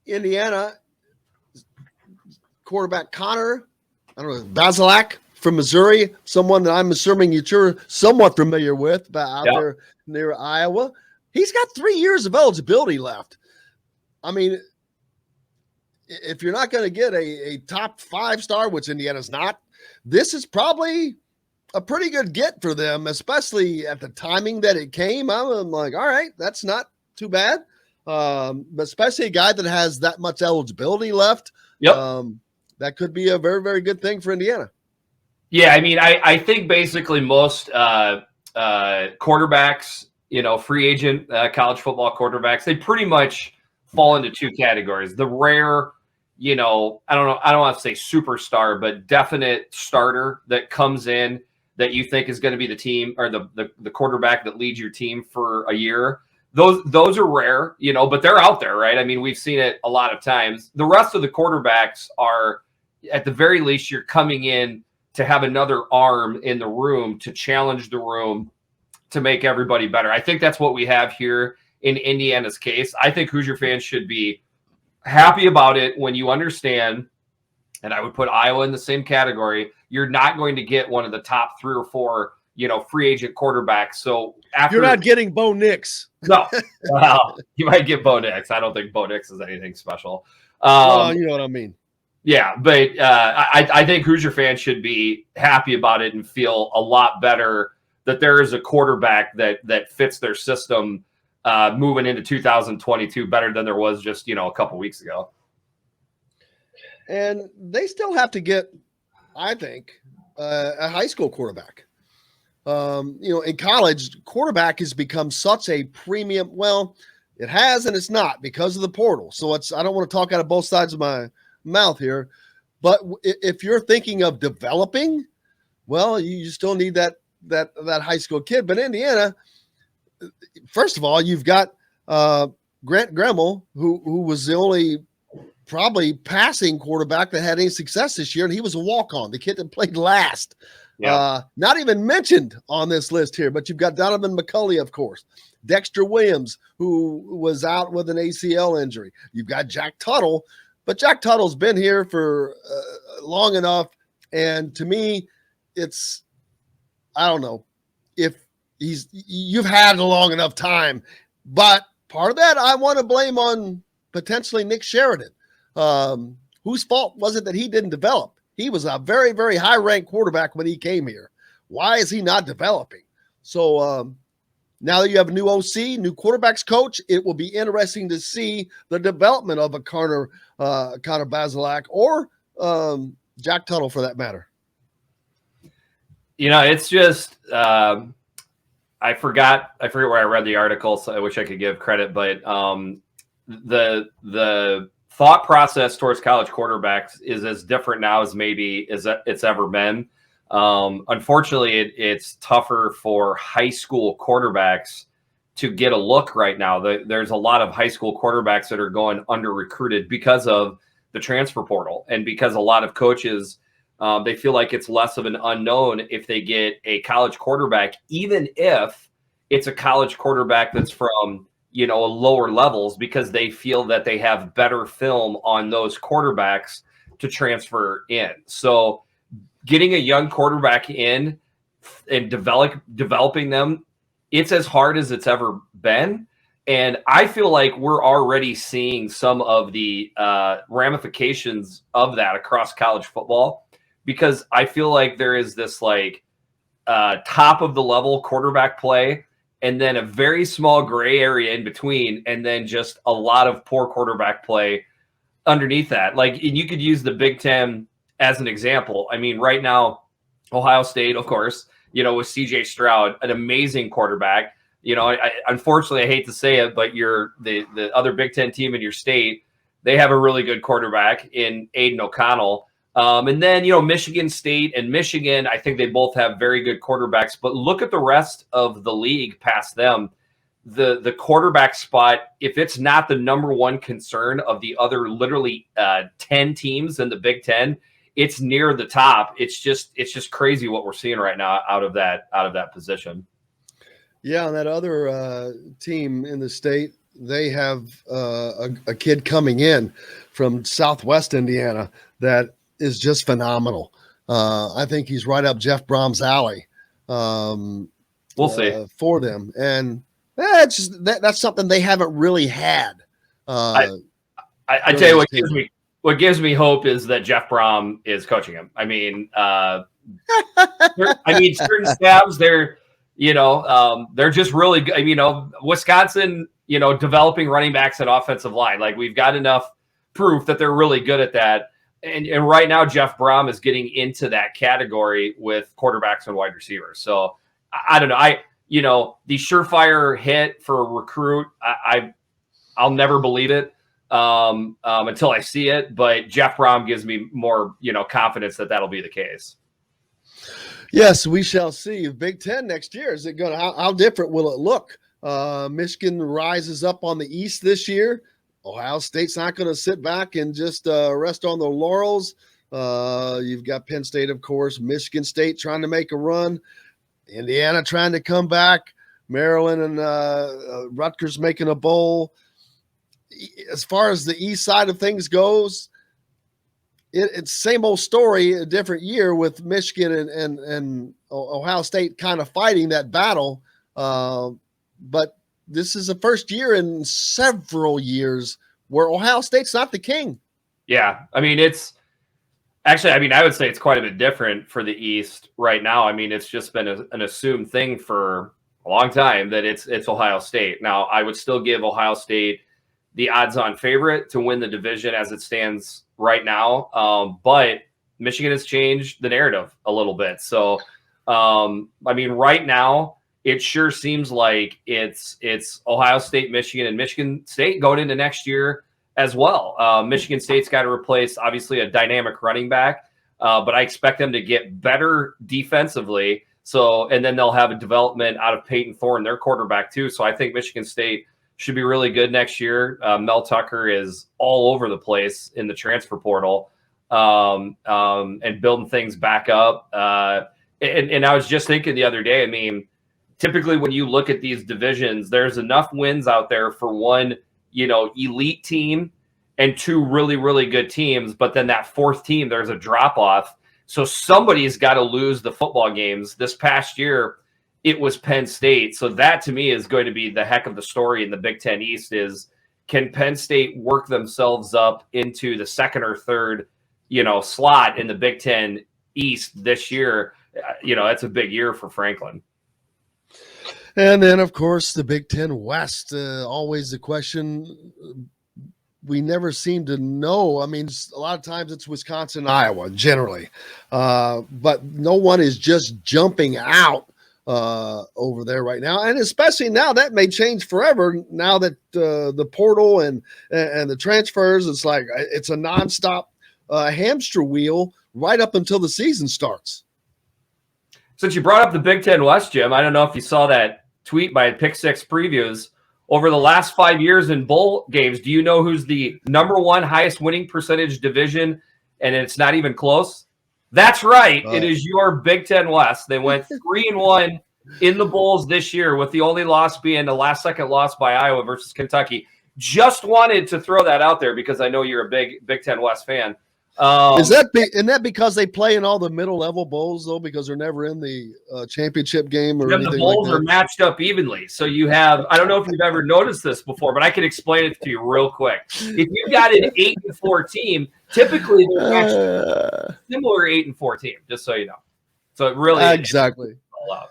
Indiana quarterback Connor, I don't know, Bazelak from Missouri, someone that I'm assuming you're somewhat familiar with, but out there near Iowa. He's got 3 years of eligibility left. I mean, if you're not going to get a top 5-star, which Indiana's not, this is probably a pretty good get for them, especially at the timing that it came. I'm like, all right, that's not too bad. But especially a guy that has that much eligibility left. That could be a very, very good thing for Indiana. Yeah, I mean, I think basically most quarterbacks, free agent college football quarterbacks, they pretty much fall into 2 categories. The rare, I don't want to say superstar, but definite starter that comes in that you think is going to be the team or the quarterback that leads your team for a year. Those are rare, but they're out there, right? I mean, we've seen it a lot of times. The rest of the quarterbacks are, at the very least, you're coming in to have another arm in the room to challenge the room to make everybody better. I think that's what we have here in Indiana's case. I think Hoosier fans should be happy about it when you understand, and I would put Iowa in the same category, you're not going to get one of the top 3 or 4, free agent quarterbacks. So you're not getting Bo Nix. No. Well, you might get Bo Nix. I don't think Bo Nix is anything special. Well, you know what I mean. Yeah, but I think Hoosier fans should be happy about it and feel a lot better that there is a quarterback that fits their system moving into 2022 better than there was just, a couple weeks ago. And they still have to get, I think, a high school quarterback. In college, quarterback has become such a premium. Well, it has and it's not because of the portal. So I don't want to talk out of both sides of my mouth here, but if you're thinking of developing, well, you still need that high school kid. But Indiana, first of all, you've got Grant Gremmel, who was the only probably passing quarterback that had any success this year, and he was a walk-on, the kid that played last. Yeah. Not even mentioned on this list here, but you've got Donovan McCulley, of course, Dexter Williams, who was out with an ACL injury. You've got Jack Tuttle, but Jack Tuttle's been here for long enough, and to me, I don't know if you've had a long enough time, but part of that I want to blame on potentially Nick Sheridan. Whose fault was it that he didn't develop? He was a very, very high-ranked quarterback when he came here. Why is he not developing? So now that you have a new OC, new quarterbacks coach, it will be interesting to see the development of a Connor Bazelak or Jack Tuttle for that matter. It's just I forget where I read the article, so I wish I could give credit, but the thought process towards college quarterbacks is as different now as maybe as it's ever been. Unfortunately, it's tougher for high school quarterbacks to get a look right now. There's a lot of high school quarterbacks that are going under recruited because of the transfer portal and because a lot of coaches, they feel like it's less of an unknown if they get a college quarterback, even if it's a college quarterback that's from lower levels, because they feel that they have better film on those quarterbacks to transfer in. So getting a young quarterback in and developing them, it's as hard as it's ever been. And I feel like we're already seeing some of the ramifications of that across college football, because I feel like there is this top of the level quarterback play and then a very small gray area in between, and then just a lot of poor quarterback play underneath that. And you could use the Big Ten as an example. I mean, right now, Ohio State, of course, with CJ Stroud, an amazing quarterback. Unfortunately, I hate to say it, but the other Big Ten team in your state, they have a really good quarterback in Aiden O'Connell. And then, Michigan State and Michigan, I think they both have very good quarterbacks. But look at the rest of the league past them. The quarterback spot, if it's not the number one concern of the other literally 10 teams in the Big Ten, it's near the top. It's just crazy what we're seeing right now out of that position. Yeah, and that other team in the state, they have a kid coming in from Southwest Indiana that is just phenomenal. I think he's right up Jeff Brom's alley. We'll see for them, and that's something they haven't really had. I tell you what gives me hope is that Jeff Brom is coaching him. I mean, certain staffs they're just really good. Wisconsin, developing running backs and offensive line. Like we've got enough proof that they're really good at that. And right now, Jeff Brom is getting into that category with quarterbacks and wide receivers. So I don't know. The surefire hit for a recruit, I'll never believe it until I see it. But Jeff Brom gives me more, confidence that that'll be the case. Yes, we shall see. Big Ten next year, is it going to? How different will it look? Michigan rises up on the East this year. Ohio State's not going to sit back and just rest on their laurels. You've got Penn State, of course, Michigan State trying to make a run, Indiana trying to come back, Maryland and Rutgers making a bowl. As far as the East side of things goes, it's same old story, a different year with Michigan and Ohio State kind of fighting that battle. But this is the first year in several years where Ohio State's not the king. Yeah. I mean, I would say it's quite a bit different for the East right now. I mean, it's just been an assumed thing for a long time that it's Ohio State. Now, I would still give Ohio State the odds-on favorite to win the division as it stands right now. But Michigan has changed the narrative a little bit. So, right now, it sure seems like it's Ohio State, Michigan, and Michigan State going into next year as well. Michigan State's got to replace, obviously, a dynamic running back, but I expect them to get better defensively. So, and then they'll have a development out of Peyton Thorne, their quarterback, too. So I think Michigan State should be really good next year. Mel Tucker is all over the place in the transfer portal and building things back up. And I was just thinking the other day, I mean, typically when you look at these divisions, there's enough wins out there for one, elite team and two really, really good teams. But then that fourth team, there's a drop off. So somebody's got to lose the football games. This past year, it was Penn State. So that to me is going to be the heck of the story in the Big Ten East is, can Penn State work themselves up into the second or third, slot in the Big Ten East this year? That's a big year for Franklin. And then, of course, the Big Ten West, always the question we never seem to know. I mean, a lot of times it's Wisconsin, Iowa, generally. But no one is just jumping out over there right now. And especially now, that may change forever now that the portal and the transfers, it's like it's a nonstop hamster wheel right up until the season starts. Since you brought up the Big Ten West, Jim, I don't know if you saw that tweet by Pick Six Previews. Over the last 5 years in bowl games, do you know who's the number one highest winning percentage division? And it's not even close. That's right. It is your Big Ten West. They went 3-1 in the bowls this year, with the only loss being the last-second loss by Iowa versus Kentucky. Just wanted to throw that out there because I know you're a big Big Ten West fan. Isn't that because they play in all the middle-level bowls, though, because they're never in the championship game or anything? The bowls like that? are matched up evenly. So you have – I don't know if you've ever noticed this before, but I can explain it to you real quick. If you got an 8-4 team, typically they're matched similar 8-4 team, just so you know. So it really exactly. all out.